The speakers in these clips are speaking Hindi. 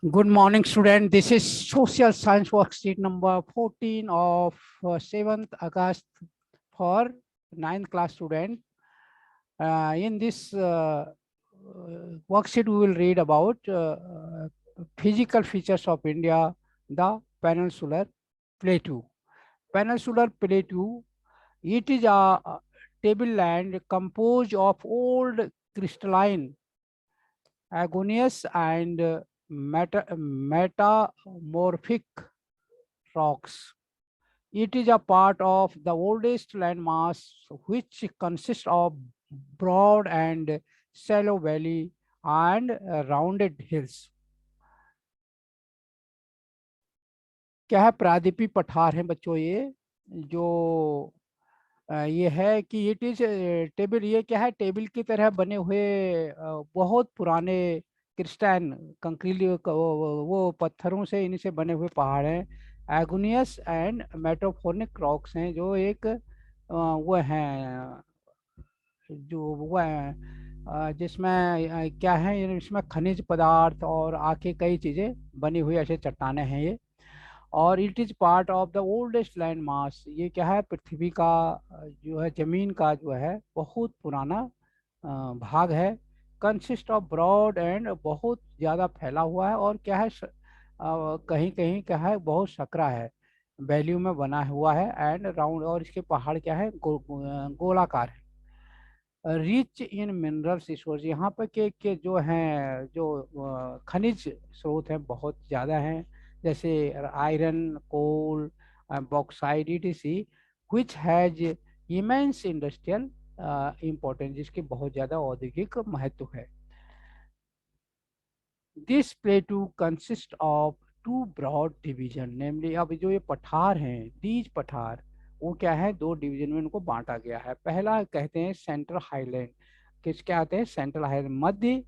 Good morning, student. This is social science worksheet number 14 of 7th August for 9th class student. In this worksheet, we will read about physical features of India, the Peninsular Plateau. Peninsular Plateau, it is a tableland composed of old crystalline, igneous and metamorphic rocks. It is a part of the oldest landmass, which consists of broad and shallow valley and rounded hills. क्या है? प्रादीपी पठार है बच्चों। ये जो ये है कि इट इज टेबल, ये क्या है? टेबल की तरह बने हुए बहुत पुराने क्रिस्टाइन कंक्रीट वो पत्थरों से इन्हीं से बने हुए पहाड़ हैं। एगुनियस एंड मेटोफोनिक रॉक्स हैं, जो एक वो हैं, जो वो है जिसमें क्या है, इसमें खनिज पदार्थ और आके कई चीजें बनी हुई ऐसे चट्टाने हैं ये। और it is part of the oldest land mass. ये क्या है? पृथ्वी का जो है, जमीन का जो है बहुत पुराना भाग है। कंसिस्ट ऑफ ब्रॉड एंड, बहुत ज्यादा फैला हुआ है। और क्या है, कहीं कहीं क्या है, बहुत सकरा है, वैल्यू में बना हुआ है। एंड राउंड, और इसके पहाड़ क्या है, गोलाकार है। रिच इन मिनरल्स रिसोर्स, यहाँ पर के जो हैं, जो खनिज स्रोत हैं बहुत ज़्यादा हैं, जैसे iron, coal, bauxite, etc, which has immense industrial importance, जिसकी बहुत ज़्यादा औद्योगिक महत्व है। This plateau consist of two broad division, namely, अब जो ये पठार हैं, दीज पठार, वो क्या है, दो डिवीजन में उनको बांटा गया है। पहला कहते हैं सेंट्रल हाईलैंड, किसके आते हैं? सेंट्रल हाईलैंड, मध्य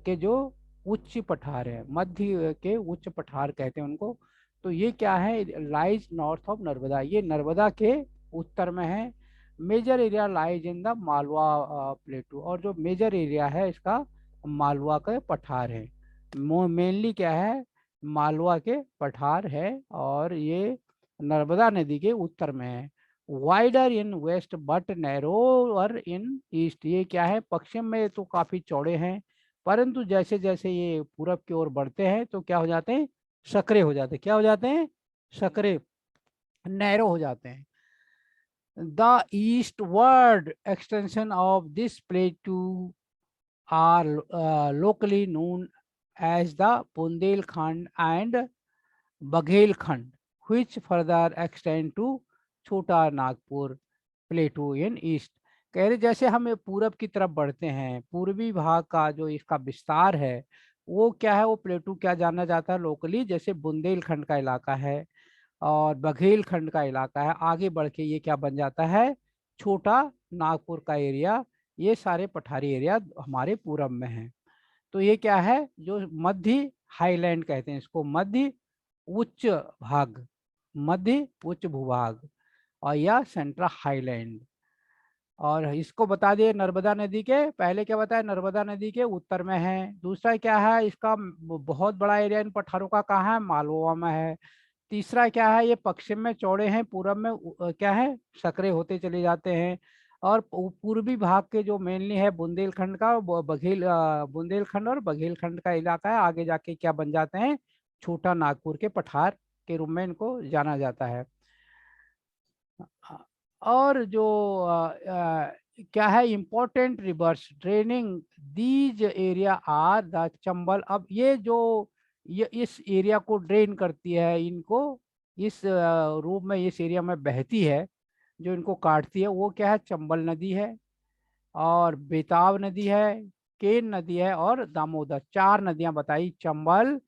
के जो उच्च पठार है, मध्य के उच्च पठार कहते हैं उनको। तो ये क्या है? लाइज नॉर्थ ऑफ नर्मदा, ये नर्मदा के उत्तर में है। Major area lies in the Malwa plateau, और जो मेजर एरिया है इसका मालवा के पठार है। मेनली क्या है, मालवा के पठार है, और ये नर्मदा नदी के उत्तर में है। Wider in west but narrower in east, ये क्या है, पश्चिम में तो काफी चौड़े हैं, परंतु जैसे जैसे ये पूरब की ओर बढ़ते हैं तो क्या हो जाते हैं? सकरे हो जाते हैं। क्या हो जाते हैं? सकरे, नैरो हो जाते हैं। The eastward extension of this प्लेटू are locally known as the Bundelkhand and Baghelkhand, which further extend to Chota Nagpur Plateau in east। कह रहे जैसे हम ये पूरब की तरफ बढ़ते हैं, पूर्वी भाग का जो इसका विस्तार है, वो क्या है, वो प्लेटू क्या जाना जाता है लोकली, जैसे बुंदेलखंड का इलाका है और बघेलखंड का इलाका है। आगे बढ़ के ये क्या बन जाता है? छोटा नागपुर का एरिया। ये सारे पठारी एरिया हमारे पूरब में हैं। तो ये क्या है, जो मध्य हाईलैंड कहते हैं इसको, मध्य उच्च भाग, मध्य उच्च भूभाग, और यह सेंट्रल हाईलैंड। और इसको बता दिए नर्मदा नदी के, पहले क्या बताया, नर्मदा नदी के उत्तर में है। दूसरा क्या है, इसका बहुत बड़ा एरिया इन पठारों का कहाँ है? मालवा में है। तीसरा क्या है, ये पश्चिम में चौड़े हैं, पूरब में क्या है, सकरे होते चले जाते हैं। और पूर्वी भाग के जो मेनली है बुंदेलखंड का, बुंदेलखंड और बघेलखंड का इलाका है। आगे जाके क्या बन जाते हैं? छोटा नागपुर के पठार के रूप में इनको जाना जाता है। और जो क्या है, important rivers draining these area are the Chambal. अब ये जो ये इस एरिया को ड्रेन करती है, इनको इस रूप में इस एरिया में बहती है, जो इनको काटती है, वो क्या है? चंबल नदी है, और बेताब नदी है, केन नदी है, और दामोदर। चार नदियां बताई, चंबल,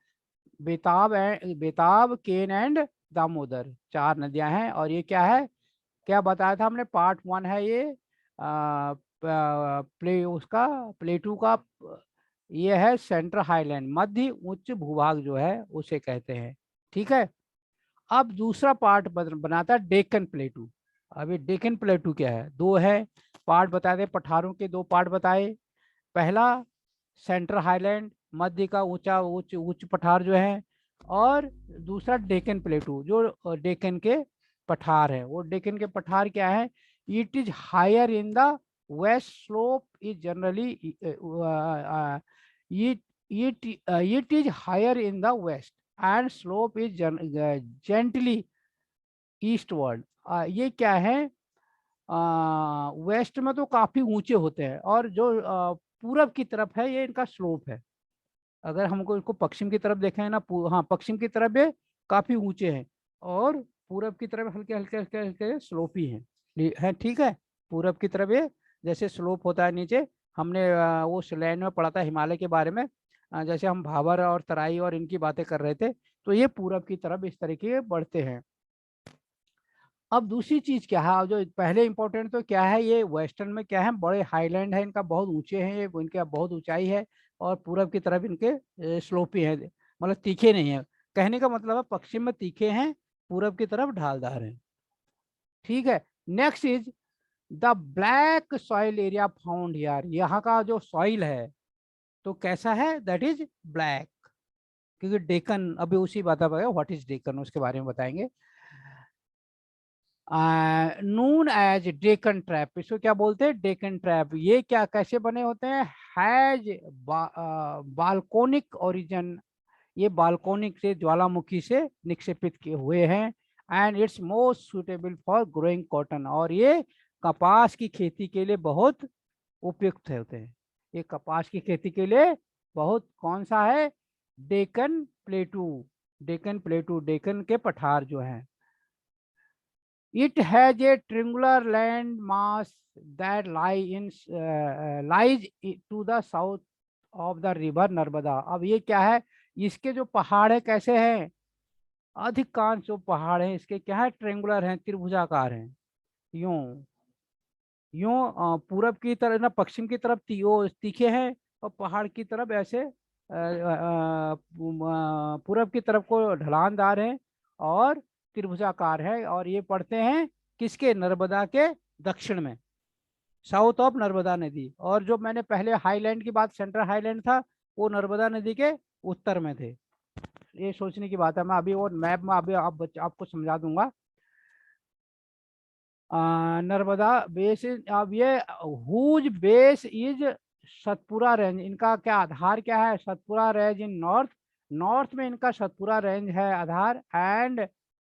बेताब, केन एंड दामोदर, चार नदियां हैं। और ये क्या है, क्या बताया था हमने? पार्ट 1 है ये, उसका प्लेटू का, ये है सेंट्रल हाईलैंड, मध्य उच्च भूभाग जो है उसे कहते हैं। ठीक है। अब दूसरा पार्ट बनाता है डेक्कन प्लेटू। अभी डेक्कन प्लेटू क्या है? दो है पार्ट बताए थे, पठारों के दो पार्ट बताए। पहला सेंट्रल हाईलैंड, मध्य का ऊंचा उच्च उच्च पठार जो है, और दूसरा डेक्कन प्लेटू जो डेक्कन के पठार है। वो डेक्कन के पठार क्या है, it is higher in the west slope is generally it it is higher in the west and slope is gently eastward। ये क्या है, वेस्ट में तो काफी ऊंचे होते हैं, और जो पूरब की तरफ है ये इनका स्लोप है। अगर हमको इसको पश्चिम की तरफ देखें ना, हाँ पश्चिम की तरफ ये काफी ऊंचे हैं, और पूरब की तरफ हल्के हल्के हल्के हल्के स्लोपी हैं। है ठीक है, पूरब की तरफ ये जैसे स्लोप होता है नीचे, हमने वो लाइन में पढ़ा था हिमालय के बारे में, जैसे हम भाबर और तराई और इनकी बातें कर रहे थे, तो ये पूरब की तरफ इस तरीके के बढ़ते हैं। अब दूसरी चीज क्या है, जो पहले इंपॉर्टेंट तो क्या है, ये वेस्टर्न में क्या है, बड़े हाईलैंड है इनका, बहुत ऊंचे हैं ये, इनके बहुत ऊंचाई है, और पूरब की तरफ इनके स्लोपी है, मतलब तीखे नहीं है। कहने का मतलब है पश्चिम में तीखे हैं, पूरब की तरफ ढालदार हैं। ठीक है, next is the black soil area found here. यहाँ का जो सॉइल है तो कैसा है, दैट इज ब्लैक, क्योंकि डेक्कन, अभी उसी बात बताएगा व्हाट इज डेक्कन, उसके बारे में बताएंगे। नून एज डेक्कन ट्रैप, इसको क्या बोलते हैं, डेक्कन ट्रैप। ये क्या कैसे बने होते हैं, हैज बाल्कोनिक ओरिजिन, ये बाल्कोनिक से ज्वालामुखी से निक्षेपित किए हुए हैं, and it's most suitable for growing cotton, और ये कपास की खेती के लिए बहुत उपयुक्त होते हैं। ये कपास की खेती के लिए बहुत, कौन सा है, डेक्कन प्लेटू, डेक्कन प्लेटू, डेक्कन के पठार जो हैं। It has a triangular land mass that lies to the south of the river Narmada. अब ये क्या है, इसके जो पहाड़ है कैसे हैं, अधिकांश जो पहाड़ हैं इसके क्या है, ट्रेंगुलर हैं, त्रिभुजाकार हैं। यूं यूं पूरब की तरफ ना, पश्चिम की तरफ तीखे हैं, और पहाड़ की तरफ ऐसे पूरब की तरफ को ढलानदार है, और त्रिभुजाकार है, और ये पड़ते हैं किसके, नर्मदा के दक्षिण में, साउथ ऑफ नर्मदा नदी। और जो मैंने पहले हाईलैंड की बात, सेंट्रल हाईलैंड था, वो नर्मदा नदी के उत्तर में थे। ये सोचने की बात है, मैं अभी वो मैप में अभी आपको समझा दूंगा। नर्मदा बेस, अब ये whose base is Satpura range, इनका क्या आधार क्या है, Satpura range in north, north में इनका सतपुरा रेंज है आधार, and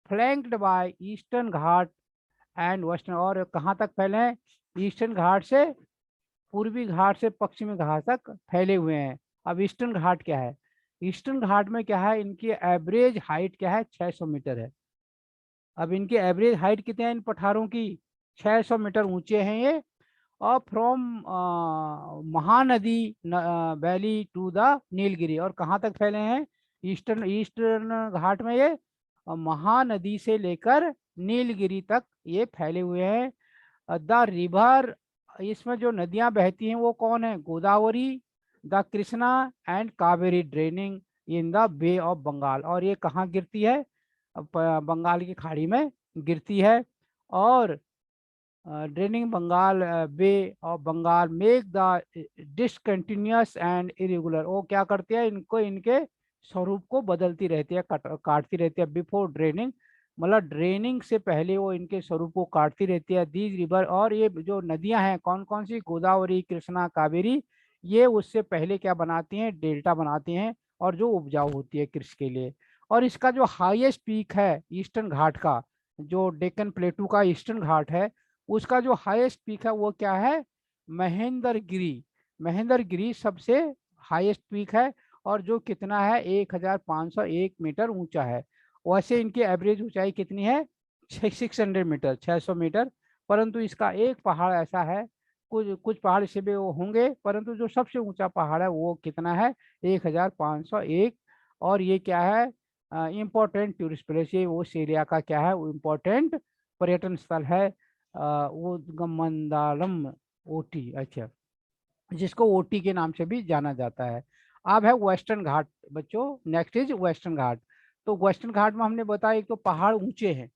flanked by eastern Ghat and western, और कहाँ तक फैले हैं, ईस्टर्न घाट से, पूर्वी घाट से पश्चिमी घाट तक फैले हुए हैं। अब ईस्टर्न घाट क्या है, ईस्टर्न घाट में क्या है, इनकी एवरेज हाइट क्या है, 600 मीटर है। अब इनकी एवरेज हाइट कितने हैं इन पठारों की, 600 मीटर ऊंचे हैं ये, और from Mahanadi valley to the Nilgiri, और कहाँ तक फैले हैं, ईस्टर्न ईस्टर्न घाट में ये महानदी से लेकर नीलगिरी तक ये फैले हुए हैं। द रिवर, इसमें जो नदियां बहती हैं वो कौन है, Godavari, the Krishna and Kaveri, draining in the Bay of Bengal, और ये कहाँ गिरती है, बंगाल की खाड़ी में गिरती है। और draining Bengal Bay of Bengal make the discontinuous and irregular, वो क्या करती है, इनको इनके स्वरूप को बदलती रहती है, काटती रहती है, बिफोर ड्रेनिंग, मतलब ड्रेनिंग से पहले वो इनके स्वरूप को काटती रहती है। दीज रिवर, और ये जो नदियां हैं कौन कौन सी, गोदावरी, कृष्णा, कावेरी, ये उससे पहले क्या बनाती हैं, डेल्टा बनाती हैं, और जो उपजाऊ होती है कृषि के लिए। और इसका जो हाईएस्ट पीक है ईस्टर्न घाट का, जो डेक्कन प्लेटू का ईस्टर्न घाट है, उसका जो हाईएस्ट पीक है वो क्या है, महेंद्रगिरी, महेंद्रगिरी सबसे हाईएस्ट पीक है, और जो कितना है, 1501 मीटर ऊंचा है। वैसे इनकी एवरेज ऊंचाई कितनी है, 600 मीटर, 600 मीटर। परंतु इसका एक पहाड़ ऐसा है, कुछ कुछ पहाड़ इससे भी वो होंगे, परंतु जो सबसे ऊंचा पहाड़ है वो कितना है, 1501। और ये क्या है, इम्पोर्टेंट टूरिस्ट प्लेस, ये वो एरिया का क्या है, वो इम्पोर्टेंट पर्यटन स्थल है, उदगमंदालम, ओटी, अच्छा, जिसको ओटी के नाम से भी जाना जाता है। अब है वेस्टर्न घाट बच्चों, नेक्स्ट इज वेस्टर्न घाट। तो वेस्टर्न घाट में हमने बताया एक तो पहाड़ ऊंचे हैं,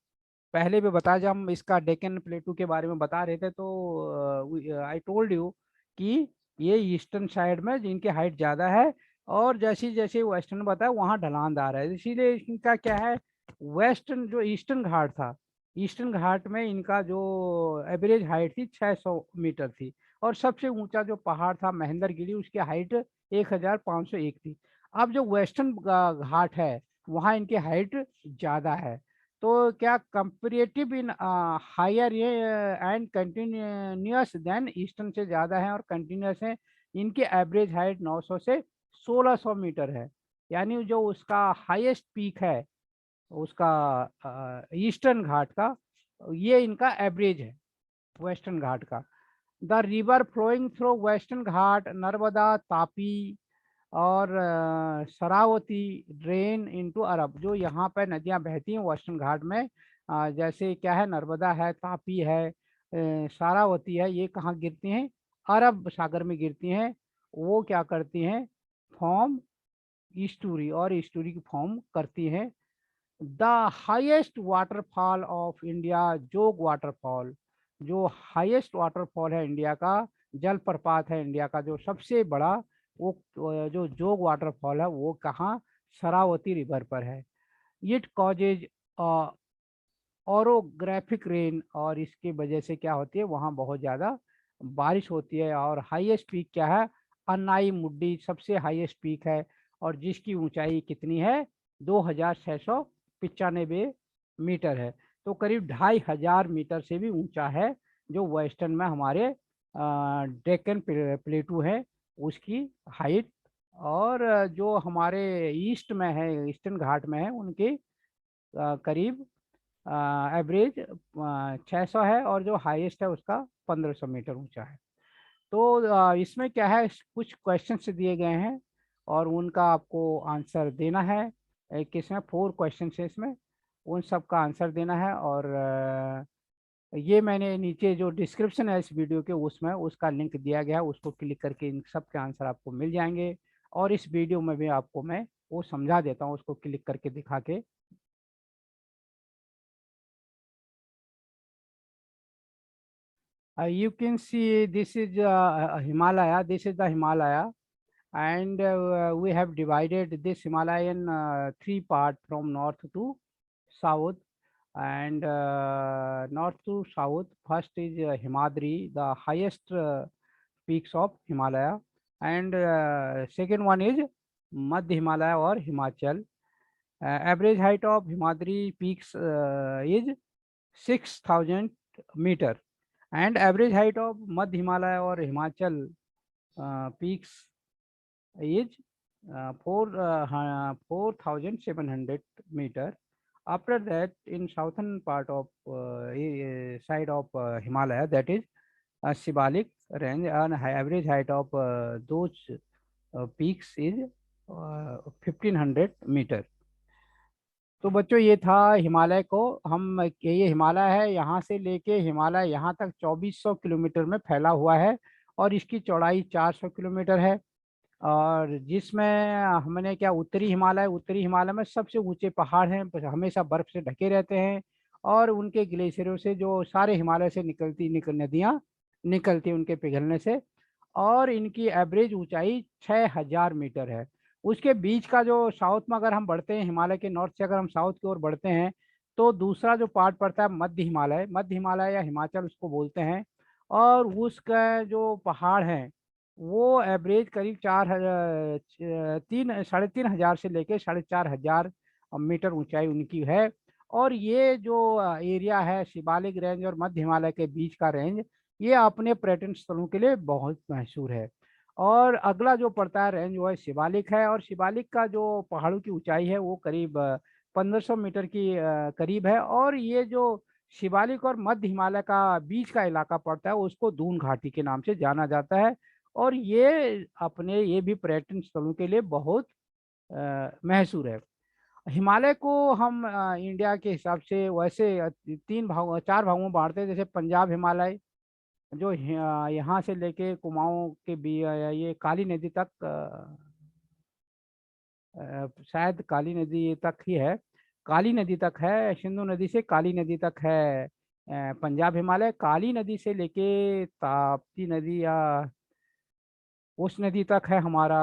पहले भी बताया जब हम इसका डेक्कन प्लेटू के बारे में बता रहे थे, तो आई टोल्ड यू कि ये ईस्टर्न साइड में जिनकी हाइट ज़्यादा है, और जैसे जैसे वेस्टर्न बताया वहाँ ढलानदार है, इसीलिए इनका क्या है, वेस्टर्न जो ईस्टर्न घाट था, ईस्टर्न घाट में इनका जो एवरेज हाइट थी 600 मीटर थी। और सबसे ऊंचा जो पहाड़ था महेंद्रगिरी, उसकी हाइट 1501 थी। अब जो वेस्टर्न घाट है वहाँ इनकी हाइट ज़्यादा है। तो क्या comparative in higher and continuous than eastern से ज़्यादा है और कंटिन्यूस है। इनकी एवरेज हाइट 900 से 1600 मीटर है। यानी जो उसका हाईएस्ट पीक है उसका ईस्टर्न घाट का, ये इनका एवरेज है वेस्टर्न घाट का। The river flowing through western Ghat Narmada, Tapi और शरावती ड्रेन इनटू अरब। जो यहाँ पे नदियाँ बहती हैं वेस्टर्न घाट में, जैसे क्या है, नर्मदा है, तापी है, शारावती है, ये कहाँ गिरती हैं, अरब सागर में गिरती हैं। वो क्या करती हैं, फॉर्म ईस्टुरी, और ईस्टुरी की फॉर्म करती हैं। The highest waterfall of India, जोग वाटरफॉल, जो हाईएस्ट वाटरफॉल है इंडिया का, जलप्रपात है इंडिया का जो सबसे बड़ा, वो जो जोग वाटरफॉल है वो कहाँ, शरावती रिवर पर है। इट कॉजेज ओरोग्राफिक रेन, और इसकी वजह से क्या होती है, वहाँ बहुत ज़्यादा बारिश होती है। और हाईएस्ट पीक क्या है, अन्नाई मुड्डी सबसे हाईएस्ट पीक है, और जिसकी ऊंचाई कितनी है, 2695 मीटर है। तो करीब 2500 मीटर से भी ऊंचा है जो वेस्टर्न में हमारे डेक्कन प्लेटू है उसकी हाइट। और जो हमारे ईस्ट में है, ईस्टर्न घाट में है, उनकी करीब एवरेज 600 है, और जो हाईएस्ट है उसका 1500 मीटर ऊंचा है। तो इसमें क्या है, कुछ क्वेश्चंस दिए गए हैं और उनका आपको आंसर देना है। किसमें 4 क्वेश्चंस है इसमें, उन सब का आंसर देना है। और ये मैंने नीचे जो डिस्क्रिप्शन है इस वीडियो के, उसमें उसका लिंक दिया गया है, उसको क्लिक करके इन सब के आंसर आपको मिल जाएंगे। और इस वीडियो में भी आपको मैं वो समझा देता हूँ, उसको क्लिक करके दिखा के। You can see this is Himalaya. This is the Himalaya, and we have divided this Himalayan 3 part from north to south. And north to south, first is Himadri, the highest peaks of Himalaya, and second one is Madhya Himalaya or Himachal. Average height of Himadri peaks is 6000 meter, and average height of Madhya Himalaya or Himachal peaks is 4700 meter. After that, in southern part of side of Himalaya, that is Shivalik range, and average height of those peaks is 1500 meter. तो बच्चों ये था हिमालय को, हम ये हिमालय है, यहाँ से लेके हिमालय यहाँ तक 2400 किलोमीटर में फैला हुआ है, और इसकी चौड़ाई 400 किलोमीटर है। और जिसमें हमने क्या, उत्तरी हिमालय में सबसे ऊंचे पहाड़ हैं, हमेशा बर्फ से ढके रहते हैं, और उनके ग्लेशियरों से जो सारे हिमालय से नदियाँ निकलती हैं उनके पिघलने से। और इनकी एवरेज ऊंचाई 6000 मीटर है। उसके बीच का जो साउथ में अगर हम बढ़ते हैं, हिमालय के नॉर्थ से अगर हम साउथ की ओर बढ़ते हैं, तो दूसरा जो पार्ट पड़ता है मध्य हिमालय या हिमाचल उसको बोलते हैं। और उसका जो पहाड़ है वो एवरेज करीब 3 साढ़े 3 हजार से लेके 4500 मीटर ऊंचाई उनकी है। और ये जो एरिया है शिवालिक रेंज और मध्य हिमालय के बीच का रेंज, ये अपने पर्यटन स्थलों के लिए बहुत मशहूर है। और अगला जो पड़ता है रेंज वो है शिवालिक है, और शिवालिक का जो पहाड़ों की ऊंचाई है वो करीब 1500 मीटर की करीब है। और ये जो शिवालिक और मध्य हिमालय का बीच का इलाका पड़ता है उसको दून घाटी के नाम से जाना जाता है। और ये भी पर्यटन स्थलों के लिए बहुत मशहूर है। हिमालय को हम इंडिया के हिसाब से वैसे 4 भागों में बांटते हैं। जैसे पंजाब हिमालय, जो यहाँ से लेके कुमाऊं के भी ये काली नदी तक, शायद काली नदी तक ही है, काली नदी तक है, सिंधु नदी से काली नदी तक है पंजाब हिमालय। काली नदी से लेके ताप्ती नदी या उस नदी तक है हमारा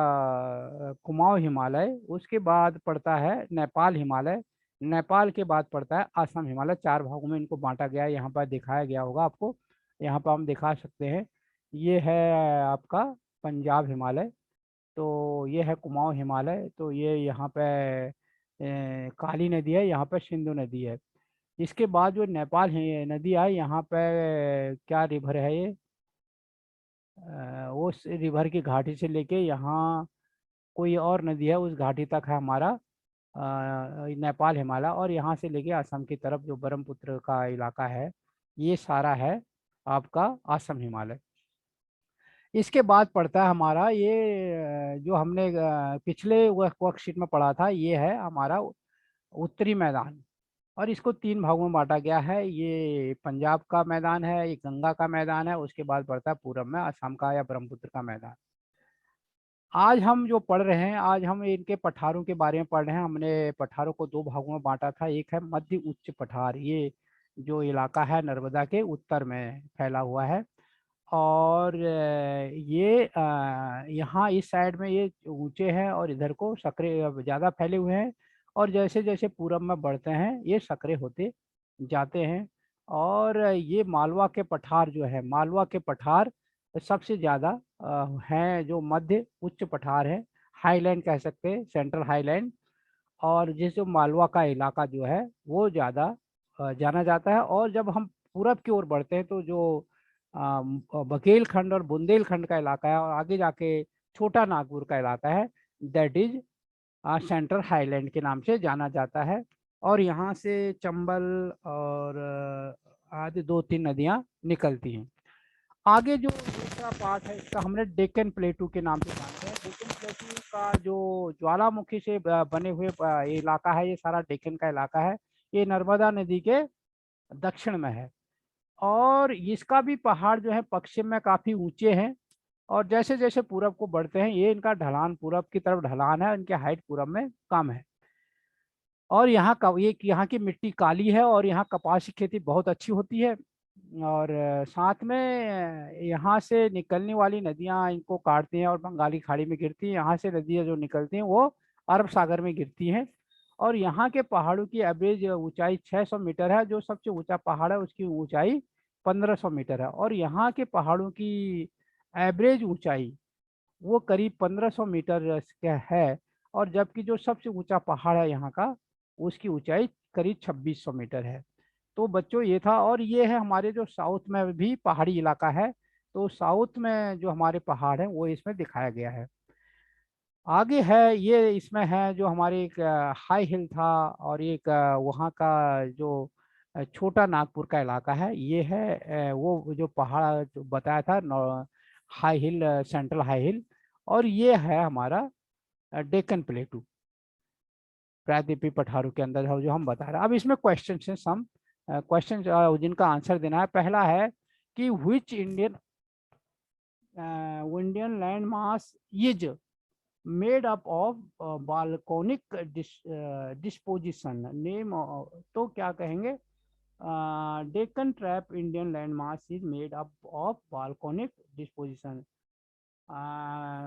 कुमाऊं हिमालय, उसके बाद पड़ता है नेपाल हिमालय, नेपाल के बाद पड़ता है असम हिमालय। 4 भागों में इनको बांटा गया है, यहाँ पर दिखाया गया होगा आपको, यहाँ पर हम दिखा सकते हैं। ये है आपका पंजाब हिमालय, तो ये है कुमाऊं हिमालय, तो ये यहाँ पे काली नदी है, यहाँ पे सिंधु नदी है। इसके बाद जो नेपाल है नदी है, यहाँ पे क्या रिवर है ये, उस रिवर की घाटी से लेके यहाँ कोई और नदी है, उस घाटी तक है हमारा नेपाल हिमालय। और यहाँ से लेके असम की तरफ जो ब्रह्मपुत्र का इलाका है, ये सारा है आपका असम हिमालय। इसके बाद पड़ता है हमारा ये जो हमने पिछले वर्कशीट में पढ़ा था, ये है हमारा उत्तरी मैदान। और इसको 3 भागों में बांटा गया है। ये पंजाब का मैदान है, ये गंगा का मैदान है, उसके बाद पड़ता है पूरब में असम का या ब्रह्मपुत्र का मैदान। आज हम जो पढ़ रहे हैं, आज हम इनके पठारों के बारे में पढ़ रहे हैं। हमने पठारों को 2 भागों में बांटा था। एक है मध्य उच्च पठार, ये जो इलाका है नर्मदा के उत्तर में फैला हुआ है। और ये यहाँ इस साइड में ये ऊंचे हैं और इधर को सकरे ज़्यादा फैले हुए हैं। और जैसे जैसे पूरब में बढ़ते हैं ये सकरे होते जाते हैं। और ये मालवा के पठार जो है, मालवा के पठार सबसे ज़्यादा हैं, जो मध्य उच्च पठार है, हाईलैंड कह सकते हैं, सेंट्रल हाईलैंड। और जिस जो मालवा का इलाका जो है वो ज़्यादा जाना जाता है। और जब हम पूरब की ओर बढ़ते हैं तो जो बघेलखंड और बुंदेलखंड का इलाका है और आगे जाके छोटा नागपुर का इलाका है, दैट इज सेंट्रल हाईलैंड के नाम से जाना जाता है। और यहाँ से चंबल और आदि 2-3 नदियाँ निकलती हैं। आगे जो दूसरा पार्ट है इसका हमने डेक्कन प्लेटू के नाम से जानते हैं। डेक्कन प्लेटू का जो ज्वालामुखी से बने हुए ये इलाका है, ये सारा डेक्कन का इलाका है। ये नर्मदा नदी के दक्षिण में है। और इसका भी पहाड़ जो है पश्चिम में काफ़ी ऊंचे हैं। और जैसे जैसे पूरब को बढ़ते हैं, ये इनका ढलान पूरब की तरफ ढलान है, इनके हाइट पूरब में कम है। और यहाँ का ये यहाँ की मिट्टी काली है और यहाँ कपास की खेती बहुत अच्छी होती है। और साथ में यहाँ से निकलने वाली नदियाँ इनको काटती हैं और बंगाली खाड़ी में गिरती हैं। यहाँ से नदियाँ जो निकलती हैं वो अरब सागर में गिरती हैं। और यहाँ के पहाड़ों की एवरेज ऊंचाई 600 मीटर है। जो सबसे ऊंचा पहाड़ है उसकी ऊंचाई 1500 मीटर है। और यहाँ के पहाड़ों की एवरेज ऊंचाई वो करीब 1500 मीटर का है। और जबकि जो सबसे ऊंचा पहाड़ है यहाँ का, उसकी ऊंचाई करीब 2600 मीटर है। तो बच्चों ये था। और ये है हमारे जो साउथ में भी पहाड़ी इलाका है, तो साउथ में जो हमारे पहाड़ हैं वो इसमें दिखाया गया है। आगे है ये, इसमें है जो हमारे एक हाई हिल था और एक वहाँ का जो छोटा नागपुर का इलाका है, ये है वो जो पहाड़ जो बताया था, high heel, central high heel. और ये है हमारा डेक्कन प्लेटू, प्रायद्वीपीय पठारों के अंदर जो हम बता रहे हैं। अब इसमें क्वेश्चन है, सम क्वेश्चन जिनका आंसर देना है। पहला है कि which Indian land mass is made up of volcanic disposition name. तो क्या कहेंगे, Deccan trap Indian land mass is made up of volcanic disposition.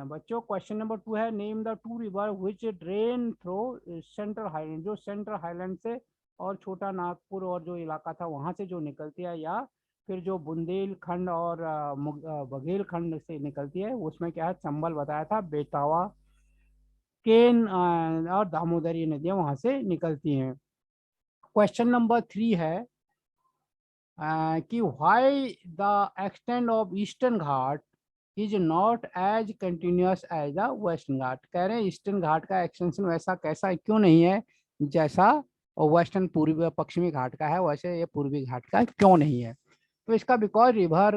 बच्चों क्वेश्चन नंबर 2 है, name the 2 river which drain through central highland. जो सेंट्रल हाईलैंड से और छोटा नागपुर और जो इलाका था वहां से जो निकलती है, या फिर जो बुंदेलखंड और बघेलखंड से निकलती है, उसमें क्या है, चंबल बताया था, बेतावा, केन और दामोदर, ये नदियां वहां से निकलती हैं। क्वेश्चन नंबर 3 है कि why the extend of eastern Ghat is not as continuous as the western Ghat. कह रहे हैं ईस्टर्न घाट का एक्सटेंशन वैसा कैसा क्यों नहीं है जैसा वेस्टर्न पूर्वी पश्चिमी घाट का है, वैसे ये पूर्वी घाट का क्यों नहीं है। तो इसका because river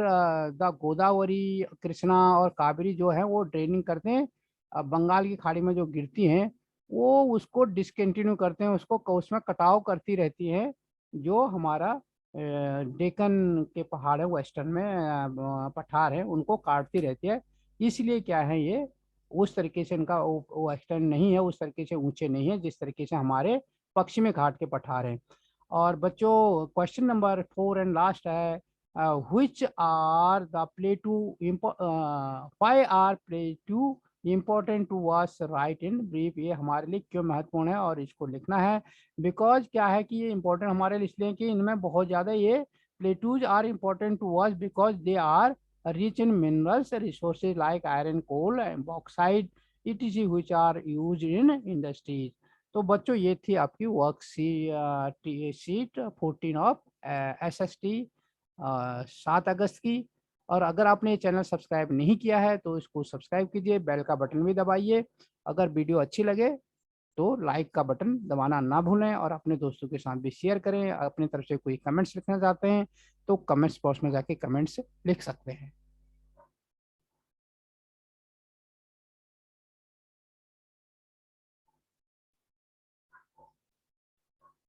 the Godavari, Krishna और कावेरी जो है वो ड्रेनिंग करते हैं बंगाल की खाड़ी में जो गिरती हैं, वो उसको डिसकंटिन्यू करते हैं, उसको उसमें कटाव करती रहती है। जो हमारा डेक्कन के पहाड़ है, वेस्टर्न में पठार है, उनको काटती रहती है। इसलिए क्या है, ये उस तरीके से इनका वो एक्सटेंड नहीं है, उस तरीके से ऊंचे नहीं है जिस तरीके से हमारे पश्चिमी घाट के पठार हैं। और बच्चों क्वेश्चन नंबर 4 एंड लास्ट है, which are the Plateau, why are Plateau important to watch write in brief, ये हमारे लिए क्यों महत्वपूर्ण है और इसको लिखना है। बिकॉज क्या है कि ये इंपॉर्टेंट हमारे लिए इसलिए कि इनमें बहुत ज़्यादा ये plateaus are important to watch because they are rich in minerals resources like iron, coal and bauxite etc which are used in industries। तो बच्चों ये थी आपकी वर्क शीट 14 ऑफ SST 7 अगस्त की। और अगर आपने ये चैनल सब्सक्राइब नहीं किया है तो इसको सब्सक्राइब कीजिए, बेल का बटन भी दबाइए। अगर वीडियो अच्छी लगे तो लाइक का बटन दबाना ना भूलें और अपने दोस्तों के साथ भी शेयर करें। अपनी तरफ से कोई कमेंट्स लिखना चाहते हैं तो कमेंट्स बॉक्स में जाके कमेंट्स लिख सकते हैं।